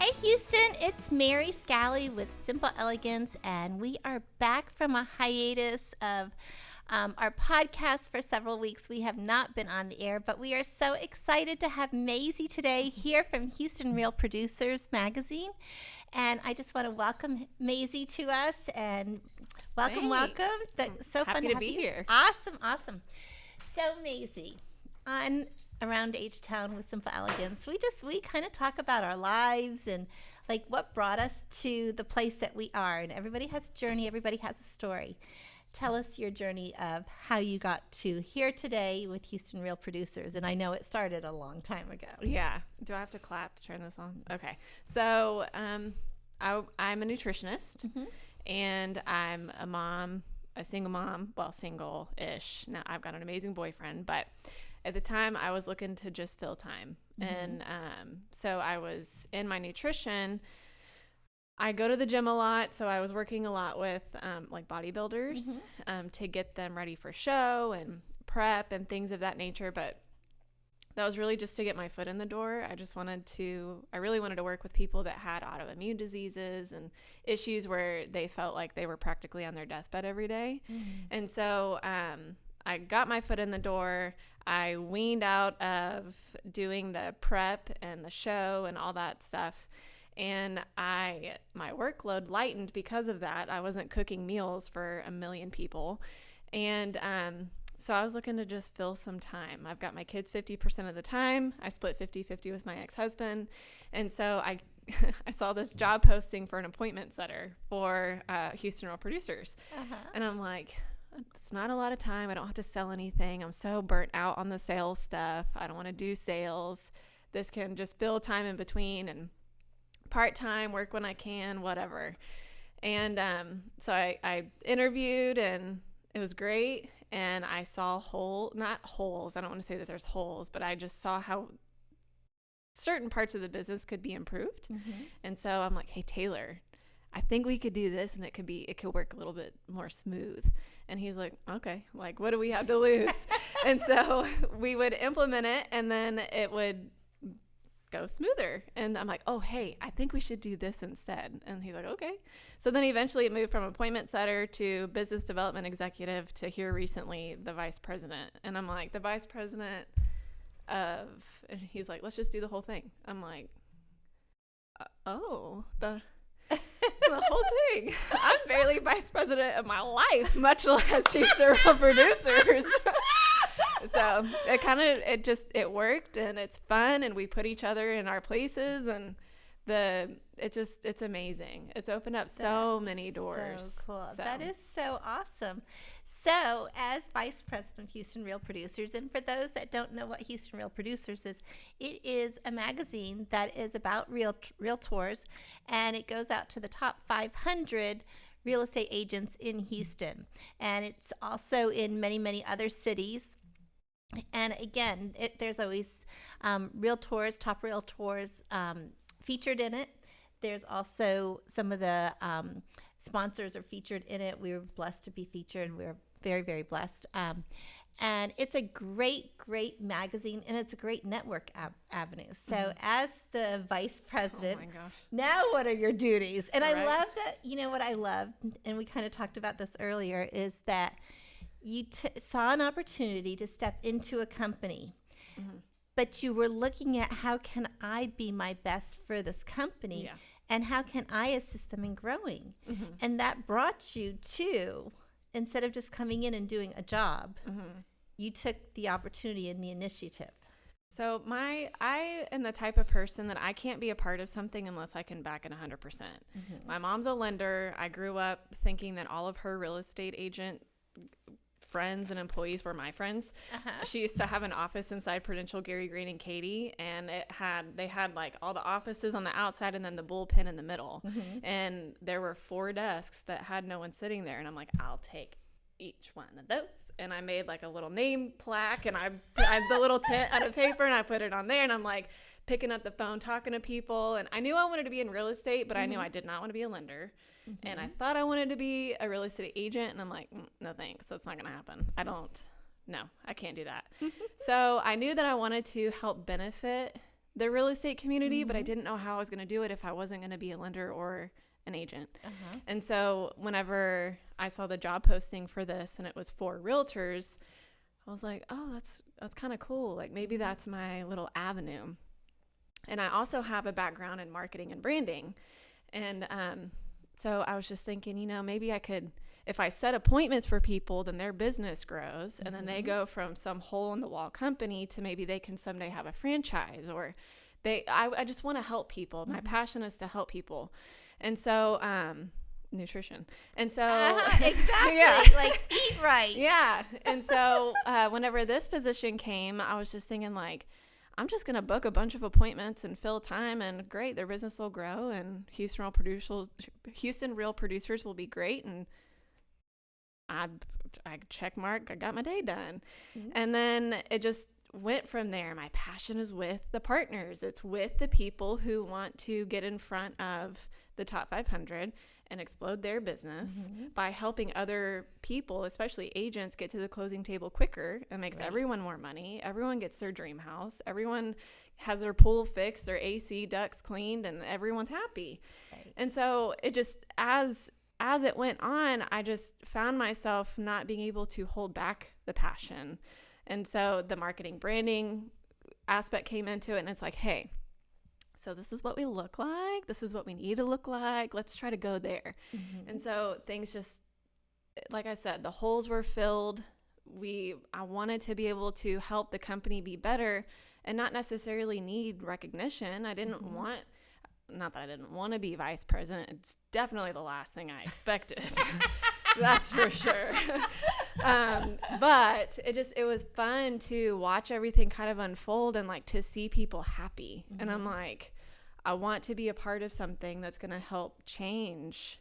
Hey Houston, it's Mary Scally with Simple-elegance, and we are back from a hiatus of our podcast for several weeks. We have not been on the air, but we are so excited to have Mazie today here from Houston Real Producers Magazine. And I just want to welcome Mazie to us, and welcome. So Happy fun to to have be you here. Awesome. So Mazie, on Around H-Town with Simple-elegance, we kind of talk about our lives and like what brought us to the place that we are. And everybody has a journey, everybody has a story. Tell us your journey of how you got to here today with Houston Real Producers. And I know it started a long time ago. Yeah. Do I have to clap to turn this on? Okay. So I'm a nutritionist, and I'm a mom, a single mom. Well, single-ish. Now I've got an amazing boyfriend, but at the time I was looking to just fill time. And so I was in my nutrition. I go to the gym a lot, so I was working a lot with like bodybuilders to get them ready for show and prep and things of that nature. But that was really just to get my foot in the door. I really wanted to work with people that had autoimmune diseases and issues where they felt like they were practically on their deathbed every day. And so I got my foot in the door. I weaned out of doing the prep and the show and all that stuff. And my workload lightened because of that. I wasn't cooking meals for a million people. And so I was looking to just fill some time. I've got my kids 50% of the time. I split 50-50 with my ex-husband. And so I saw this job posting for an appointment setter for Houston Real Producers. And I'm like, it's not a lot of time. I don't have to sell anything. I'm so burnt out on the sales stuff. I don't want to do sales. This can just fill time in between and part-time, work when I can, whatever. And so I interviewed, and it was great. And I saw not holes. I don't want to say that there's holes, but I just saw how certain parts of the business could be improved. And so I'm like, hey, Taylor, I think we could do this, and it could work a little bit more smooth. And he's like, okay, like, what do we have to lose? And so we would implement it, and then it would go smoother. And I'm like, oh, hey, I think we should do this instead. And he's like, okay. So then eventually it moved from appointment setter to business development executive to here recently, the vice president. And I'm like, the vice president and he's like, let's just do the whole thing. I'm like, the whole thing. I'm barely vice president of my life, much less Houston Real Producers. So it worked, and it's fun, and we put each other in our places, and it's amazing. It's opened up so many doors. So cool. That is so awesome. So as vice president of Houston Real Producers, and for those that don't know what Houston Real Producers is, it is a magazine that is about realtors, and it goes out to the top 500 real estate agents in Houston, and it's also in many, many other cities. And again, there's always top realtors featured in it. There's also some of the sponsors are featured in it. We were blessed to be featured. We're very, very blessed. And it's a great, great magazine, and it's a great network avenue. So as the vice president, oh my gosh, now what are your duties? And I Right. love that, what I love, and we kind of talked about this earlier, is that you saw an opportunity to step into a company, but you were looking at how can I be my best for this company, and how can I assist them in growing? And that brought you to, instead of just coming in and doing a job, you took the opportunity and the initiative. So I am the type of person that I can't be a part of something unless I can back it 100%. My mom's a lender. I grew up thinking that all of her real estate agent friends and employees were my friends. She used to have an office inside Prudential, Gary Green, and Katie, and they had like all the offices on the outside and then the bullpen in the middle. And there were 4 desks that had no one sitting there, and I'm like, I'll take each one of those. And I made like a little name plaque, and I had the little tent out of paper, and I put it on there, and I'm like picking up the phone, talking to people. And I knew I wanted to be in real estate, but I knew I did not want to be a lender. And I thought I wanted to be a real estate agent, and I'm like, no thanks, that's not going to happen. I can't do that. So I knew that I wanted to help benefit the real estate community, but I didn't know how I was going to do it if I wasn't going to be a lender or an agent. And so whenever I saw the job posting for this and it was for realtors, I was like, oh, that's kind of cool. Like maybe that's my little avenue. And I also have a background in marketing and branding. And so I was just thinking, you know, maybe I could, if I set appointments for people, then their business grows. And then they go from some hole in the wall company to maybe they can someday have a franchise, or I just want to help people. My passion is to help people. And so, nutrition. And so, exactly. Yeah. Like eat right. Yeah. And so, whenever this position came, I was just thinking like, I'm just going to book a bunch of appointments and fill time, and great, their business will grow, and Houston Real Producers will be great. And I check mark, I got my day done. And then it just went from there. My passion is with the partners. It's with the people who want to get in front of the top 500 and explode their business by helping other people, especially agents, get to the closing table quicker. It makes everyone more money. Everyone gets their dream house. Everyone has their pool fixed, their AC ducts cleaned, and everyone's happy. And so it just, as it went on, I just found myself not being able to hold back the passion. And so the marketing branding aspect came into it, and it's like, hey, so this is what we look like. This is what we need to look like. Let's try to go there. And so things just, like I said, the holes were filled. I wanted to be able to help the company be better and not necessarily need recognition. I didn't want, not that I didn't want to be vice president. It's definitely the last thing I expected. That's for sure. But it was fun to watch everything kind of unfold and like to see people happy. And I'm like, I want to be a part of something that's going to help change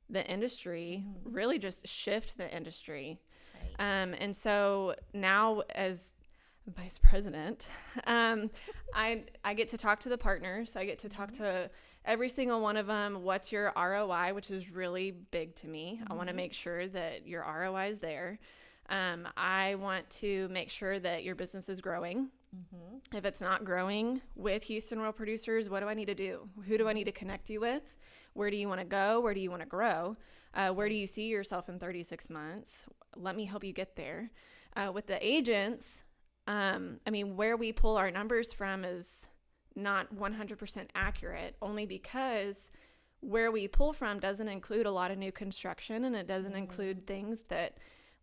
the industry, really just shift the industry. And so now as vice president, I get to talk to the partners. I get to talk to every single one of them. What's your ROI, which is really big to me. I want to make sure that your ROI is there. I want to make sure that your business is growing. If it's not growing with Houston Real Producers, what do I need to do? Who do I need to connect you with? Where do you want to go? Where do you want to grow? Where do you see yourself in 36 months? Let me help you get there. With the agents, I mean, where we pull our numbers from is not 100% accurate, only because where we pull from doesn't include a lot of new construction, and it doesn't include things that,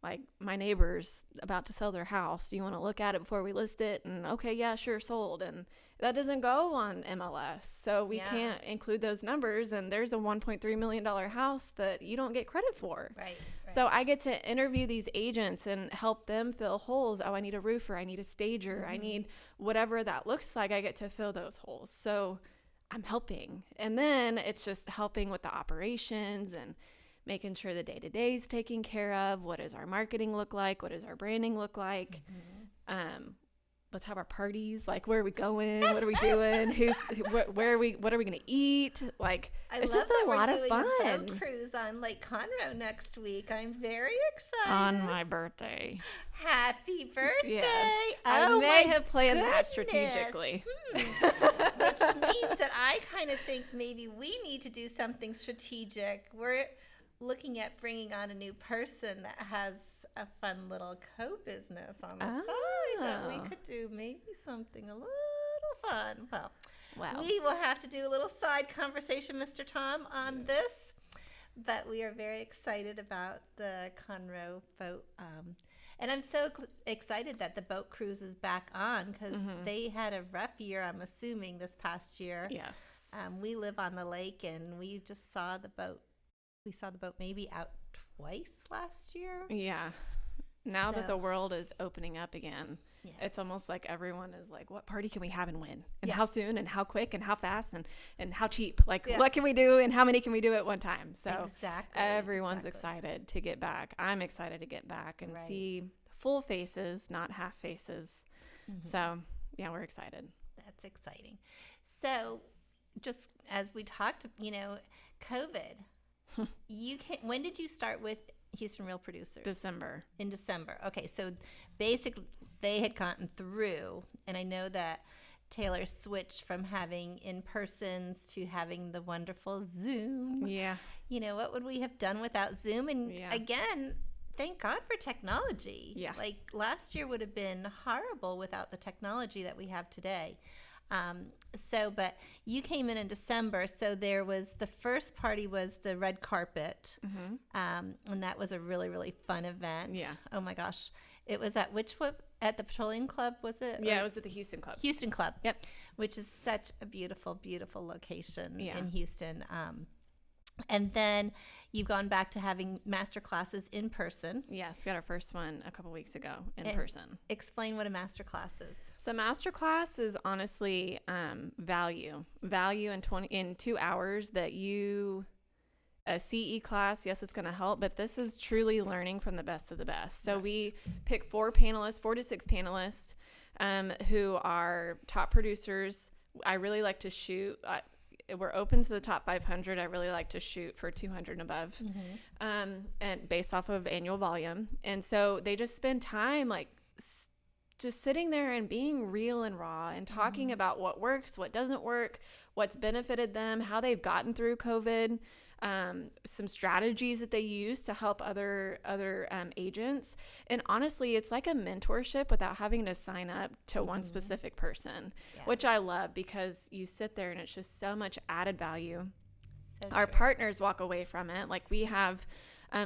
like, my neighbor's about to sell their house. You want to look at it before we list it, and okay, yeah, sure, sold. And that doesn't go on MLS. So we can't include those numbers, and there's a $1.3 million house that you don't get credit for. Right. So I get to interview these agents and help them fill holes. Oh, I need a roofer. I need a stager. I need whatever that looks like. I get to fill those holes. So I'm helping. And then it's just helping with the operations and making sure the day-to-day is taken care of. What does our marketing look like? What does our branding look like? Let's have our parties. Like, where are we going? What are we doing? Where are we? What are we going to eat? Like, it's just a lot of fun. We're doing a boat cruise on Lake Conroe next week. I'm very excited. On my birthday. Happy birthday! Yes. I may have planned that strategically. Which means that I kind of think maybe we need to do something strategic. We're looking at bringing on a new person that has a fun little co-business on the side that we could do maybe something a little fun. Well, we will have to do a little side conversation, Mr. Tom, on this, but we are very excited about the Conroe boat. And I'm so excited that the boat cruise is back on, because they had a rough year, I'm assuming, this past year. Yes. We live on the lake, and we just saw the boat. We saw the boat maybe out twice last year. Yeah. Now that the world is opening up again, it's almost like everyone is like, what party can we have and when? And how soon and how quick and how fast and how cheap? Like, what can we do and how many can we do at one time? So everyone's excited to get back. I'm excited to get back and see full faces, not half faces. So, yeah, we're excited. That's exciting. So, just as we talked, COVID. When did you start with Houston Real Producers? December. In December. Okay, so basically they had gotten through, and I know that Taylor switched from having in-persons to having the wonderful Zoom. Yeah. You know, what would we have done without Zoom? And again, thank God for technology. Yeah. Like last year would have been horrible without the technology that we have today. But you came in December, so there was the first party was the red carpet, and that was a really, really fun event. Yeah. Oh my gosh. It was at at the Petroleum Club, was it? Yeah, it was at the Houston Club. Houston Club. Yep. Which is such a beautiful, beautiful location Yeah. in Houston. And then you've gone back to having master classes in person. Yes, we had our first one a couple weeks ago in And person. Explain what a master class is. So master class is honestly value in 2 hours that a CE class, yes, it's going to help, but this is truly learning from the best of the best. So we pick 4 to 6 panelists who are top producers. I really like to shoot. We're open to the top 500. I really like to shoot for 200 and above, and based off of annual volume. And so they just spend time like just sitting there and being real and raw and talking about what works, what doesn't work, what's benefited them, how they've gotten through COVID. Some strategies that they use to help other agents. And honestly, it's like a mentorship without having to sign up to one specific person, which I love because you sit there and it's just so much added value. So our partners walk away from it. Like we have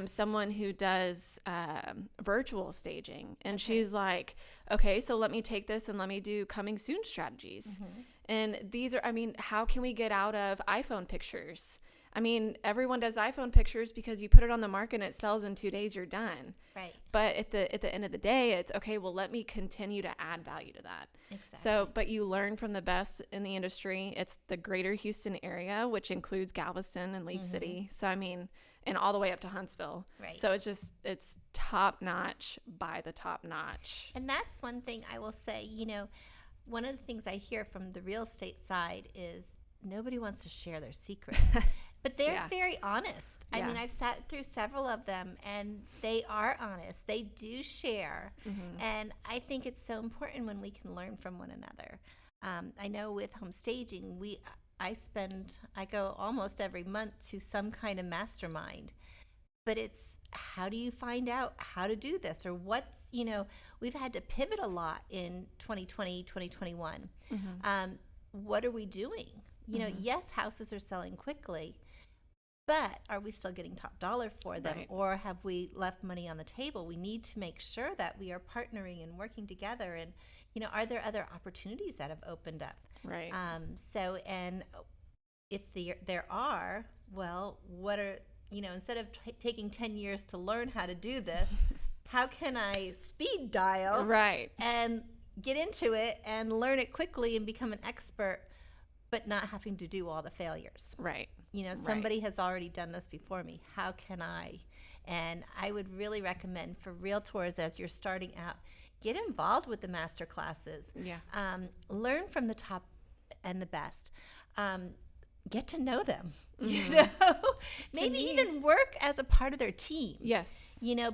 someone who does virtual staging, and she's like, okay, so let me take this and let me do coming soon strategies. And these are, how can we get out of iPhone pictures? Everyone does iPhone pictures because you put it on the market and it sells in 2 days, you're done. Right. But at the end of the day, it's okay, well, let me continue to add value to that. Exactly. So, but you learn from the best in the industry. It's the greater Houston area, which includes Galveston and League City. So, and all the way up to Huntsville. Right. So it's top notch by the top notch. And that's one thing I will say, one of the things I hear from the real estate side is nobody wants to share their secrets. But they're very honest. I've sat through several of them, and they are honest. They do share. And I think it's so important when we can learn from one another. I know with home staging, I go almost every month to some kind of mastermind. But it's how do you find out how to do this? Or we've had to pivot a lot in 2020, 2021. What are we doing? Yes, houses are selling quickly. But are we still getting top dollar for them? Right. Or have we left money on the table? We need to make sure that we are partnering and working together. And, are there other opportunities that have opened up? Right. And if there are, well, what are, instead of taking 10 years to learn how to do this, how can I speed dial and get into it and learn it quickly and become an expert, but not having to do all the failures? Right. Somebody has already done this before me. How can I? And I would really recommend for realtors as you're starting out, get involved with the master classes. Yeah. Learn from the top and the best. Get to know them. Maybe even work as a part of their team. Yes.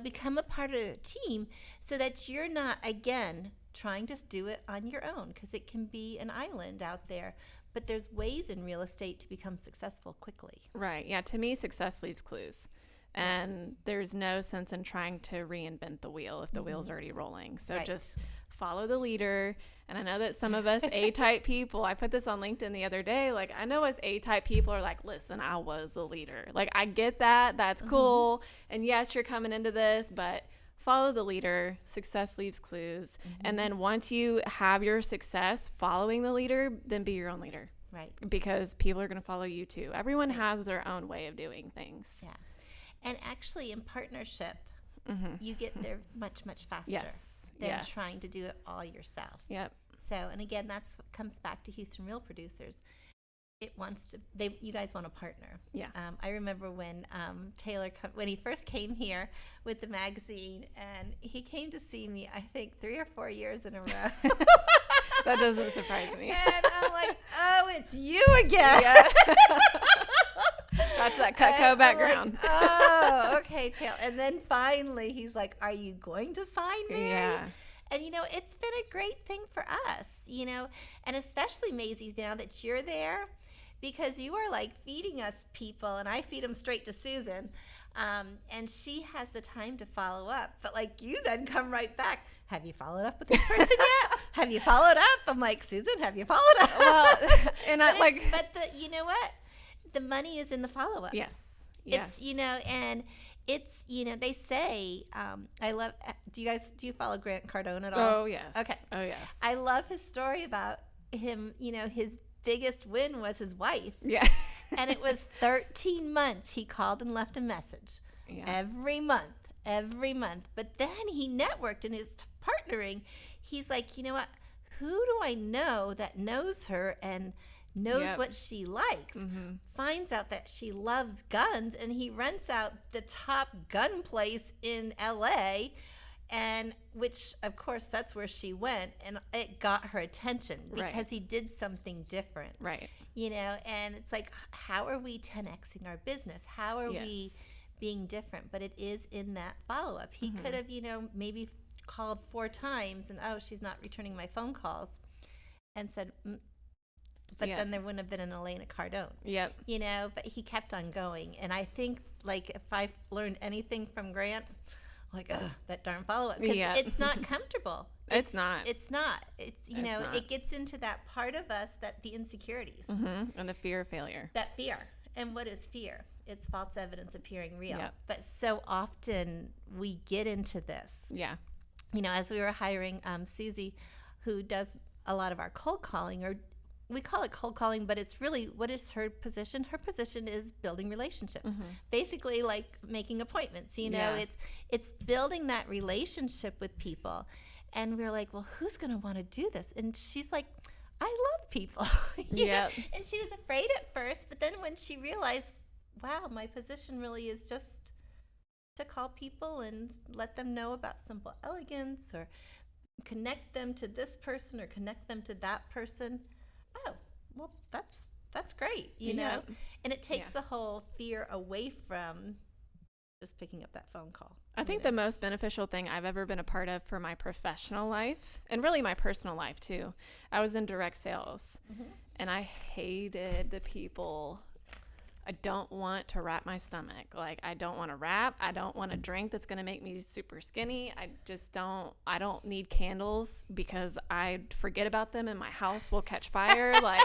Become a part of the team so that you're not, again, trying to do it on your own, because it can be an island out there. But there's ways in real estate to become successful quickly. Right. Yeah. To me, success leaves clues. And there's no sense in trying to reinvent the wheel if the wheel's already rolling. So just follow the leader. And I know that some of us A-type people, I put this on LinkedIn the other day, like I know us A-type people are like, listen, I was the leader. Like I get that. That's cool. And yes, you're coming into this, but follow the leader. Success leaves clues. And then once you have your success following the leader, then be your own leader. Right. Because people are going to follow you too. Everyone has their own way of doing things. Yeah. And actually in partnership, you get there much, much faster than trying to do it all yourself. Yep. So, and again, that's what comes back to Houston Real Producers. You guys want a partner. Yeah. I remember when Taylor, when he first came here with the magazine, and he came to see me, I think 3 or 4 years in a row. That doesn't surprise me. And I'm like, oh, it's you again. Yeah. That's that Cutco background. Like, oh, okay, Taylor. And then finally he's like, are you going to sign me? Yeah. And, it's been a great thing for us, and especially Mazie, now that you're there, because you are like feeding us people, and I feed them straight to Susan. And she has the time to follow up. But like you then come right back. Have you followed up with this person yet? Have you followed up? I'm like, Susan, have you followed up? Well, and you know what? The money is in the follow up. Yes. It's, and it's, they say, I love, do you follow Grant Cardone at all? Oh, yes. Okay. Oh, yes. I love his story about him, his biggest win was his wife. Yeah. And it was 13 months he called and left a message every month. But then he networked and is partnering. He's like, you know what? Who do I know that knows her and knows what she likes? Finds out that she loves guns, and he rents out the top gun place in LA, and which of course that's where she went, and it got her attention because he did something different. Right. And it's like, how are we 10xing our business? How are we being different? But it is in that follow-up. He could have, maybe called 4 times and, she's not returning my phone calls, and said, but then there wouldn't have been an Elena Cardone. Yep. But he kept on going. And I think, like, if I've learned anything from Grant, like, that darn follow-up. Because it's not comfortable. It's not. It's, it gets into that part of us that the insecurities. And the fear of failure. That fear. And what is fear? It's false evidence appearing real. Yep. But so often we get into this. Yeah. As we were hiring Susie, who does a lot of our cold calling, or we call it cold calling, but it's really, what is her position? Her position is building relationships. Basically, like making appointments. It's building that relationship with people. And we're like, well, who's going to want to do this? And she's like, I love people. Yeah. And she was afraid at first, but then when she realized, wow, my position really is just to call people and let them know about Simple-elegance, or connect them to this person or connect them to that person. Oh, well, that's great, you know? And it takes the whole fear away from just picking up that phone call. I think the most beneficial thing I've ever been a part of for my professional life, and really my personal life too, I was in direct sales, and I hated the people. I don't want to wrap my stomach. Like, I don't want to wrap. I don't want a drink that's going to make me super skinny. I don't need candles because I forget about them and my house will catch fire. Like,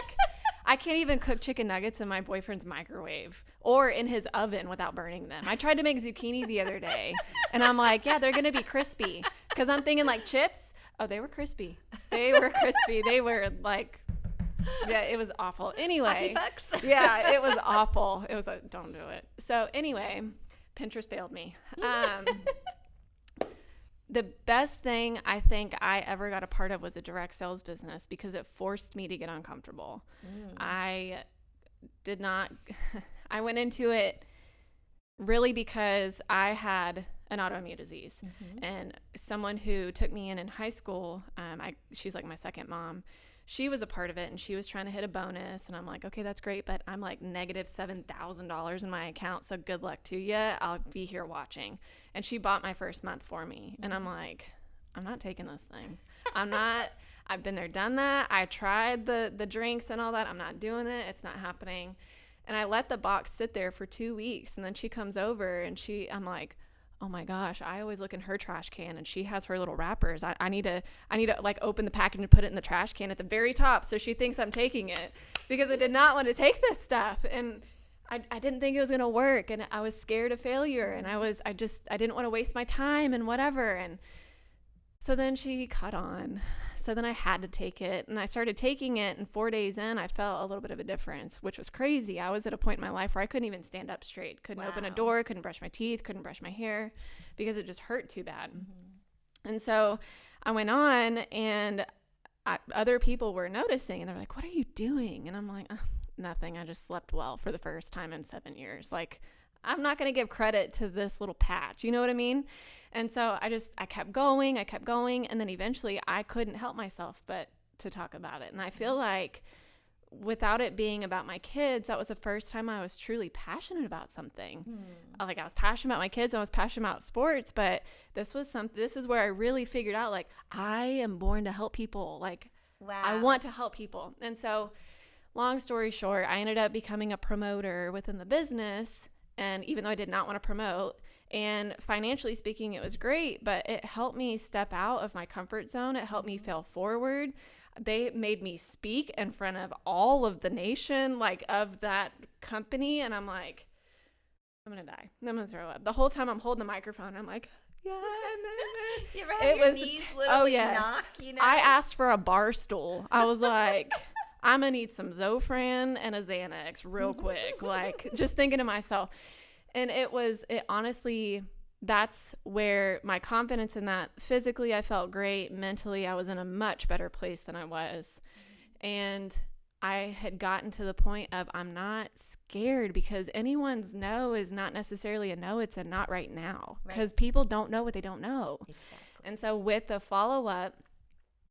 I can't even cook chicken nuggets in my boyfriend's microwave or in his oven without burning them. I tried to make zucchini the other day, and I'm like, yeah, they're going to be crispy. Because I'm thinking, like, chips. Oh, they were crispy. They were crispy. They were, like... Yeah, it was awful. Anyway, yeah, it was awful. It was don't do it. So anyway, Pinterest failed me. The best thing I think I ever got a part of was a direct sales business because it forced me to get uncomfortable. I went into it really because I had an autoimmune disease, and someone who took me in high school, she's like my second mom. She was a part of it, and she was trying to hit a bonus, and I'm like, okay, that's great, but I'm like negative $7,000 in my account, so good luck to you. I'll be here watching. And she bought my first month for me, and I'm like, I'm not taking this thing. I've been there, done that. I tried the drinks and all that. I'm not doing it. It's not happening. And I let the box sit there for 2 weeks, and then she comes over, and I'm like, oh my gosh, I always look in her trash can and she has her little wrappers. I need to like open the package and put it in the trash can at the very top so she thinks I'm taking it, because I did not want to take this stuff. And I didn't think it was going to work, and I was scared of failure, and I didn't want to waste my time and whatever. And so then she caught on. So then I had to take it, and I started taking it, and 4 days in, I felt a little bit of a difference, which was crazy. I was at a point in my life where I couldn't even stand up straight, couldn't open a door, couldn't brush my teeth, couldn't brush my hair because it just hurt too bad. And so I went on, and other people were noticing, and they're like, what are you doing? And I'm like, nothing. I just slept well for the first time in 7 years. Like, I'm not going to give credit to this little patch. You know what I mean? And so I kept going. And then eventually I couldn't help myself but to talk about it. And I feel like without it being about my kids, that was the first time I was truly passionate about something. Like I was passionate about my kids, I was passionate about sports, but this is where I really figured out, like, I am born to help people. Like, Wow. I want to help people. And so, long story short, I ended up becoming a promoter within the business. And even though I did not want to promote, and financially speaking, it was great, but it helped me step out of my comfort zone. It helped me fail forward. They made me speak in front of all of the nation, like, of that company. And I'm like, I'm going to die. I'm going to throw up. The whole time I'm holding the microphone, I'm like, yeah. You ever had your knees literally knock, you know? I asked for a bar stool. I was like, I'm going to need some Zofran and a Xanax real quick. Like, just thinking to myself. And it honestly, that's where my confidence in that, physically I felt great. Mentally, I was in a much better place than I was. And I had gotten to the point of, I'm not scared, because anyone's no is not necessarily a no. It's a not right now, because people don't know what they don't know. Exactly. And so with the follow-up,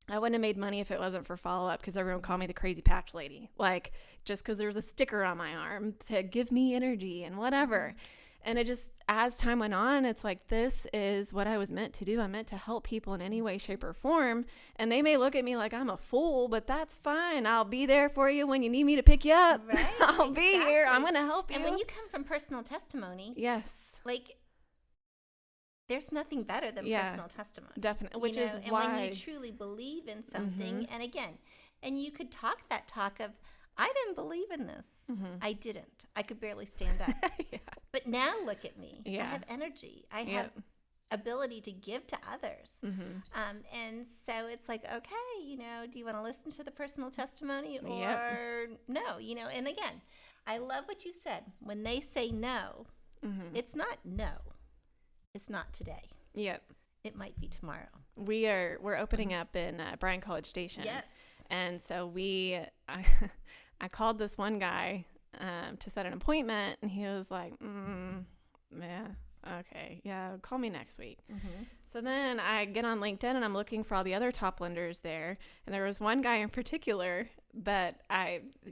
I wouldn't have made money if it wasn't for follow-up, because everyone called me the crazy patch lady, like, just because there was a sticker on my arm to give me energy and whatever. And it just, as time went on, it's like, this is what I was meant to do. I'm meant to help people in any way, shape, or form. And they may look at me like I'm a fool, but that's fine. I'll be there for you when you need me to pick you up. Right, I'll be here. I'm going to help you. And when you come from personal testimony, yes, like, there's nothing better than personal testimony. Definitely. Which is and why. when you truly believe in something, and again, and you could talk that talk of, I didn't believe in this. I didn't. I could barely stand up. But now look at me. I have energy. I have ability to give to others. And so it's like, okay, do you want to listen to the personal testimony or no? And again, I love what you said. When they say no, it's not no. It's not today. Yep. It might be tomorrow. We're opening up in Bryan College Station. Yes. And so I called this one guy to set an appointment, and he was like, yeah, okay, yeah, call me next week. So then I get on LinkedIn, and I'm looking for all the other top lenders there, and there was one guy in particular that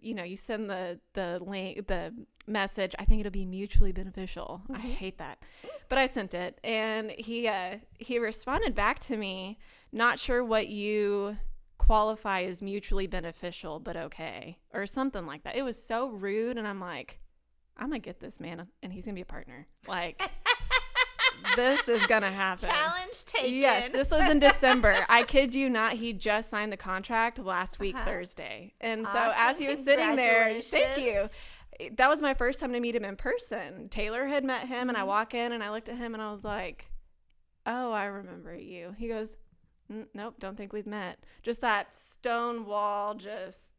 you send the link, the message, I think it'll be mutually beneficial. I hate that, but I sent it, and he responded back to me, not sure what you qualify as mutually beneficial, but okay, or something like that. It was so rude, and I'm like, I'm gonna get this man, and he's gonna be a partner. Like, this is gonna happen. Challenge taken. Yes, this was in December. I kid you not. He just signed the contract last week, Thursday. And so as he was sitting there, thank you. That was my first time to meet him in person. Taylor had met him, and I walk in, and I looked at him, and I was like, oh, I remember you. He goes, nope, don't think we've met. Just that stone wall, just,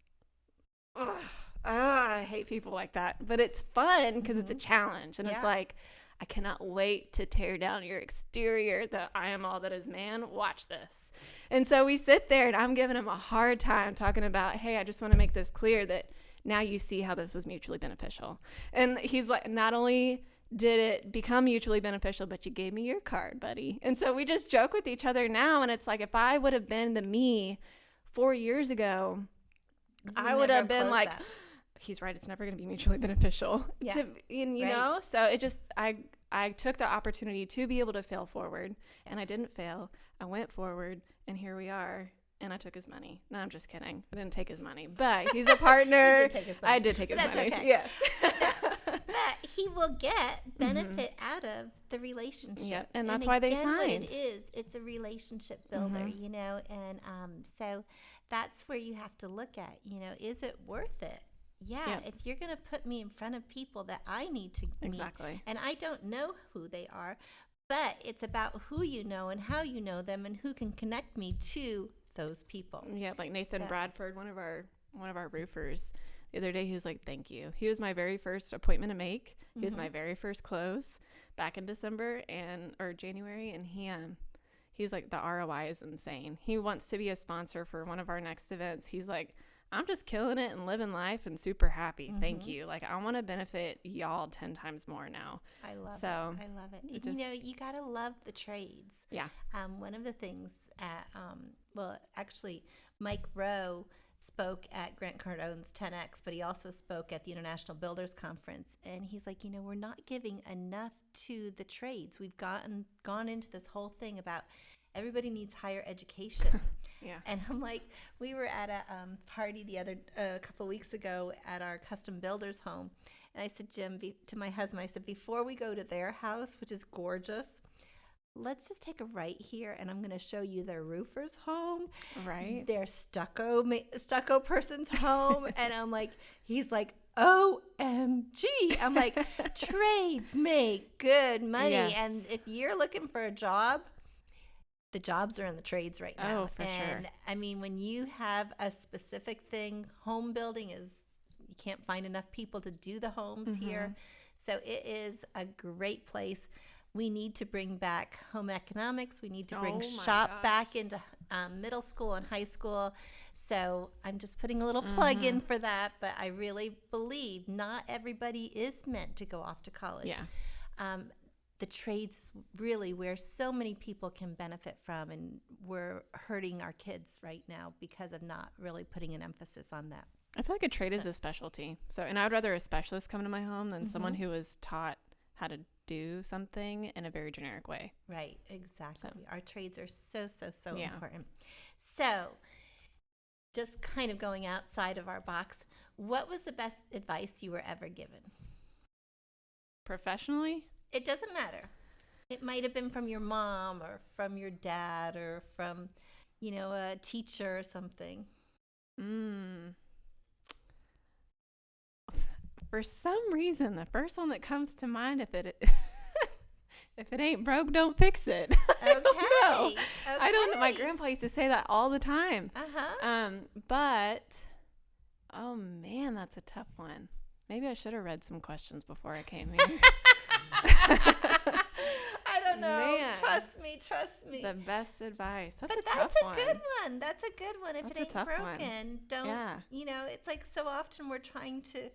I hate people like that. But it's fun because it's a challenge. And it's like, I cannot wait to tear down your exterior, that I am all that is man. Watch this. And so we sit there, and I'm giving him a hard time talking about, hey, I just want to make this clear that now you see how this was mutually beneficial. And he's like, not only did it become mutually beneficial, but you gave me your card, buddy. And so we just joke with each other now. And it's like, if I would have been the me 4 years ago, I would have been like, he's right, it's never going to be mutually beneficial. Know? So it just, I took the opportunity to be able to fail forward, and I didn't fail. I went forward, and here we are. And I took his money. No, I'm just kidding. I didn't take his money, but he's a partner. You did take his money. I did take his money. That's okay. Yes. But he will get benefit out of the relationship. Yeah, and that's why they signed. What it is, it's a relationship builder, and so that's where you have to look at, is it worth it? Yeah, if you're going to put me in front of people that I need to meet, and I don't know who they are, but it's about who you know and how you know them and who can connect me to those people. Yeah, like Nathan Bradford, one of our roofers, the other day, he was like, thank you. He was my very first appointment to make. He was my very first close back in December or January, and he's like, the ROI is insane. He wants to be a sponsor for one of our next events. He's like, I'm just killing it and living life and super happy. Thank you. Like, I want to benefit y'all 10 times more now. I love it. I love it. You got to love the trades. Yeah. One of the things actually, Mike Rowe spoke at Grant Cardone's 10X, but he also spoke at the International Builders Conference. And he's like, we're not giving enough to the trades. We've gone into this whole thing about everybody needs higher education. Yeah. And I'm like, we were at a party a couple weeks ago at our custom builder's home. And I said, Jim, to my husband, I said, before we go to their house, which is gorgeous, let's just take a right here, and I'm going to show you their roofer's home, Right? their stucco person's home. And I'm like, he's like, OMG. I'm like, trades make good money. Yes. And if you're looking for a job, the jobs are in the trades right now. Oh, for sure. And I mean, when you have a specific thing, home building you can't find enough people to do the homes here. So it is a great place. We need to bring back home economics. We need to bring shop back into middle school and high school. So I'm just putting a little plug in for that. But I really believe not everybody is meant to go off to college. Yeah. The trades is really where so many people can benefit from, and we're hurting our kids right now because of not really putting an emphasis on that. I feel like a trade is a specialty. So, and I would rather a specialist come to my home than someone who was taught how to do something in a very generic way. Right, exactly. So, our trades are so yeah. important. So, just kind of going outside of our box, what was the best advice you were ever given? Professionally? It doesn't matter. It might have been from your mom or from your dad or from, a teacher or something. For some reason, the first one that comes to mind, if it ain't broke, don't fix it. Okay. I don't know. My grandpa used to say that all the time. But, oh man, that's a tough one. Maybe I should have read some questions before I came here. I don't know. Man. Trust me. The best advice. That's But a tough one. that's a good one. That's a good one. If That's it ain't broken, don't, it's like so often we're trying to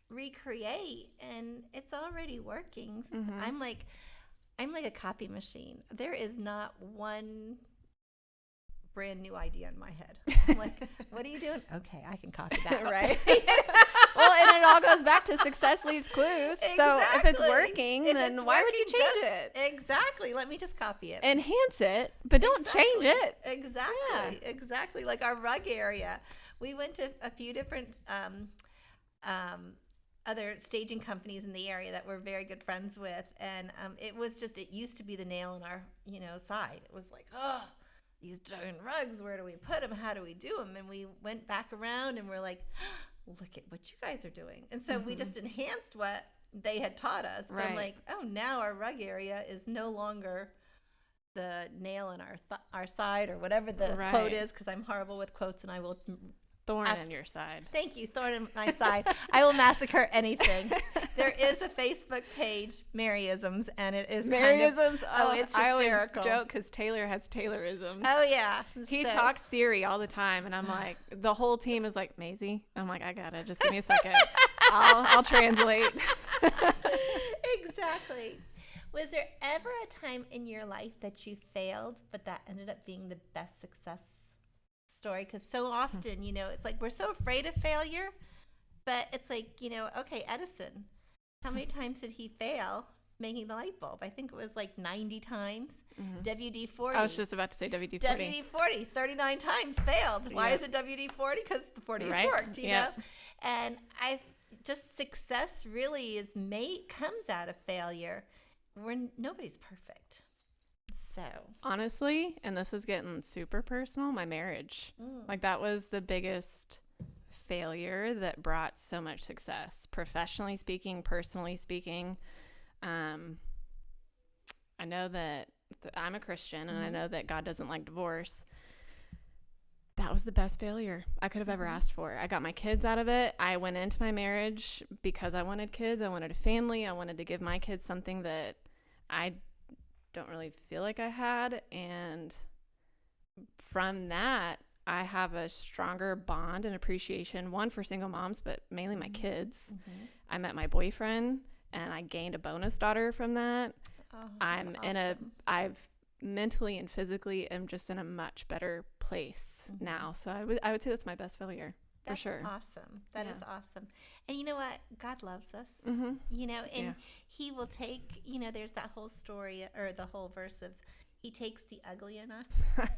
recreate and it's already working. I'm like a copy machine. There is not one brand new idea in my head. I'm like, what are you doing? Okay, I can copy that. Right. Well, and it all goes back to success leaves clues. Exactly. So if it's working, then why would you change it? Exactly. Let me just copy it. Enhance it, but don't change it. Exactly. Like our rug area. We went to a few different other staging companies in the area that we're very good friends with. And it used to be the nail in our, side. It was like, these giant rugs, where do we put them? How do we do them? And we went back around and we're like, look at what you guys are doing. And so we just enhanced what they had taught us. But I'm like, now our rug area is no longer the nail in our side or whatever the quote is, because I'm horrible with quotes and I will... Thorn in your side. Thank you, thorn in my side. I will massacre anything. There is a Facebook page, Maryisms, and it is Maryisms. It's hysterical. I always joke because Taylor has Taylorisms. Oh yeah, he talks Siri all the time, and I'm like, the whole team is like, Mazie. I'm like, I got it. Just give me a second. I'll translate. Exactly. Was there ever a time in your life that you failed, but that ended up being the best success story? Because so often, it's like we're so afraid of failure, but it's like, okay, Edison, how many times did he fail making the light bulb? I think it was like 90 times. WD-40. I was just about to say WD-40. WD-40, 39 times failed. Why is it WD-40? Because the 40 worked, you know? And success really comes out of failure. Nobody's perfect. So honestly, and this is getting super personal, my marriage. Like that was the biggest failure that brought so much success, professionally speaking, personally speaking. I know that I'm a Christian and I know that God doesn't like divorce. That was the best failure I could have ever asked for. I got my kids out of it. I went into my marriage because I wanted kids. I wanted a family. I wanted to give my kids something that I don't really feel like I had. And from that, I have a stronger bond and appreciation, one for single moms, but mainly my kids. I met my boyfriend and I gained a bonus daughter from that. I've mentally and physically am just in a much better place now. So I would say that's my best failure. That's for sure. Awesome. That is awesome. And you know what? God loves us. And he will take, there's that whole story or the whole verse of he takes the ugly in us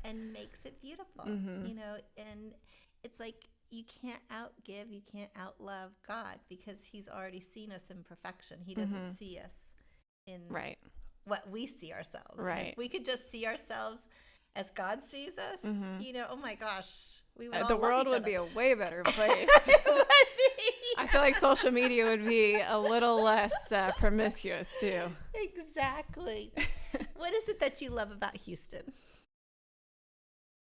and makes it beautiful, and it's like you can't outgive, you can't outlove God because he's already seen us in perfection. He doesn't see us in what we see ourselves. Right. If we could just see ourselves as God sees us, oh my gosh. The world would be a way better place. It would be. I feel like social media would be a little less promiscuous too. Exactly. What is it that you love about Houston?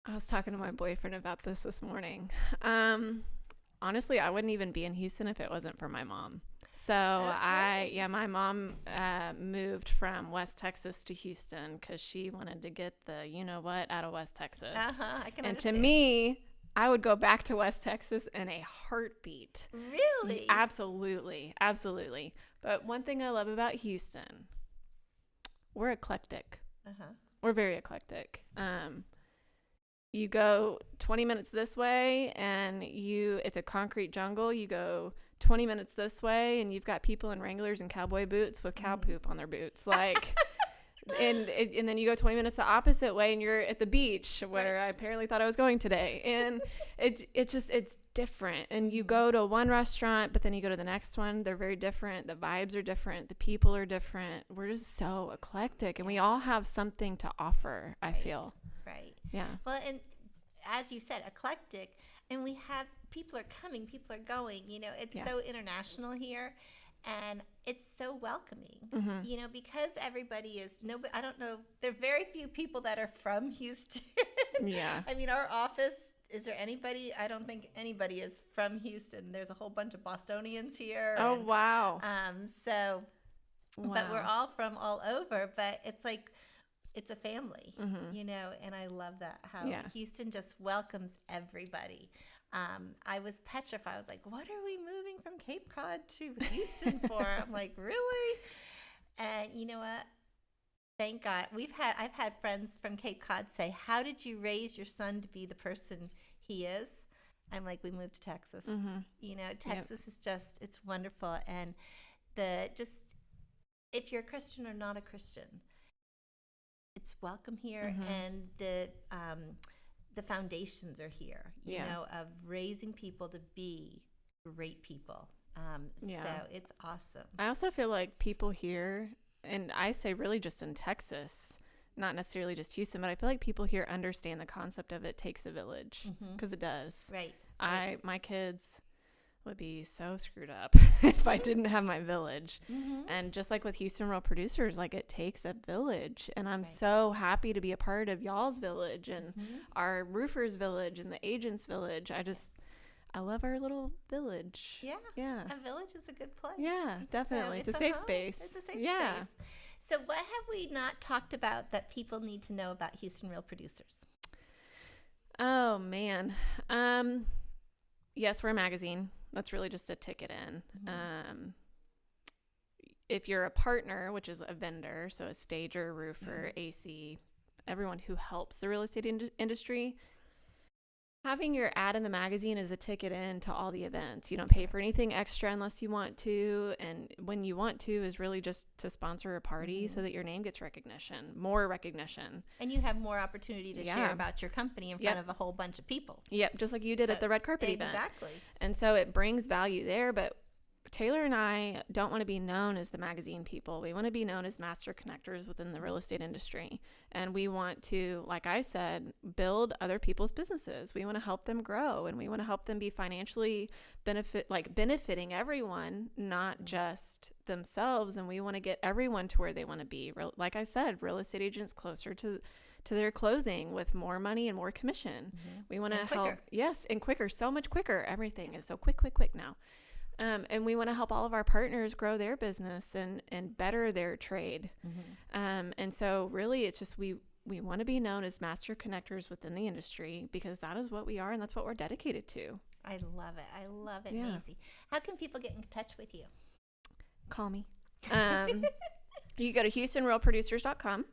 I was talking to my boyfriend about this morning. Honestly, I wouldn't even be in Houston if it wasn't for my mom. So my mom moved from West Texas to Houston because she wanted to get the what out of West Texas. I can and understand. To me, I would go back to West Texas in a heartbeat. Really? Absolutely. Absolutely. But one thing I love about Houston, we're eclectic. We're very eclectic. You go 20 minutes this way and it's a concrete jungle. You go 20 minutes this way and you've got people in Wranglers and cowboy boots with cow poop on their boots. Like, and then you go 20 minutes the opposite way and you're at the beach where I apparently thought I was going today. And it's different. And you go to one restaurant, but then you go to the next one. They're very different. The vibes are different. The people are different. We're just so eclectic and we all have something to offer, I feel. Right. Yeah. Well, and as you said, eclectic, and we have people are coming, people are going. It's so international here, and it's so welcoming. Because everybody is I don't know. There are very few people that are from Houston. Yeah. I mean, our office. Is there anybody? I don't think anybody is from Houston. There's a whole bunch of Bostonians here. Oh, wow. But we're all from all over. But it's like. It's a family, and I love that, how Houston just welcomes everybody. I was petrified. I was like, what are we moving from Cape Cod to Houston for? I'm like, really? And you know what? Thank God. I've had friends from Cape Cod say, how did you raise your son to be the person he is? I'm like, we moved to Texas. Texas is just, it's wonderful. And if you're a Christian or not a Christian, it's welcome here, and the foundations are here, of raising people to be great people. So it's awesome. I also feel like people here, and I say really just in Texas, not necessarily just Houston, but I feel like people here understand the concept of it takes a village, because it does. Right. My kids would be so screwed up if I didn't have my village. And just like with Houston Real Producers, like it takes a village, and I'm so happy to be a part of y'all's village and our roofers village and the agents village. I love our little village. Yeah. A village is a good place. Yeah, definitely. So it's a safe space. It's a safe space. So what have we not talked about that people need to know about Houston Real Producers? Oh man. Yes, we're a magazine. That's really just a ticket in. If you're a partner, which is a vendor, so a stager, roofer, AC, everyone who helps the real estate industry, having your ad in the magazine is a ticket in to all the events. You don't pay for anything extra unless you want to. And when you want to is really just to sponsor a party so that your name gets more recognition. And you have more opportunity to share about your company in front of a whole bunch of people. Yep, just like you did at the red carpet event. Exactly. And so it brings value there, but Taylor and I don't want to be known as the magazine people. We want to be known as master connectors within the real estate industry. And we want to, like I said, build other people's businesses. We want to help them grow, and we want to help them be financially benefiting everyone, not just themselves. And we want to get everyone to where they want to be. Like I said, real estate agents closer to their closing with more money and more commission. We want to help. Yes, and quicker, so much quicker. Everything is so quick now. And we want to help all of our partners grow their business and better their trade. And so really it's just we want to be known as master connectors within the industry, because that is what we are, and that's what we're dedicated to. I love it, Mazie. How can people get in touch with you? Call me. You go to HoustonRealProducers.com,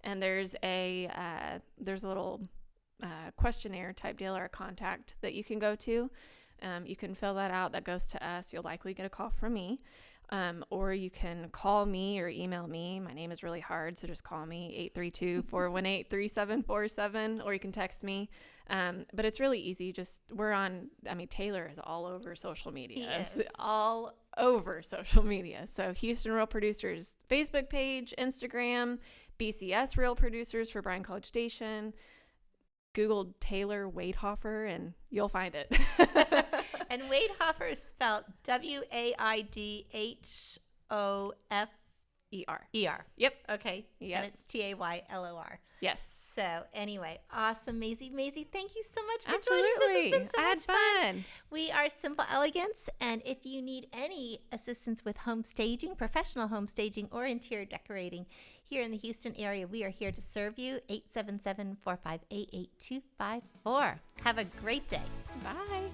and there's a little questionnaire type deal or a contact that you can go to. You can fill that out. That goes to us. You'll likely get a call from me. Or you can call me or email me. My name is really hard, so just call me, 832-418-3747, or you can text me. But it's really easy. Taylor is all over social media. Yes. It's all over social media. So Houston Real Producers Facebook page, Instagram, BCS Real Producers for Bryan College Station. Google Taylor Waidhofer and you'll find it. And Waidhofer is spelled Waidhofer. Yep. Okay. Yep. And it's Taylor. Yes. So anyway, awesome, Mazie. Mazie, thank you so much for Absolutely. joining. This has been so I had much fun. We are Simple-elegance, and if you need any assistance with home staging, professional home staging, or interior decorating here in the Houston area, we are here to serve you. 877-458-8254. Have a great day. Bye.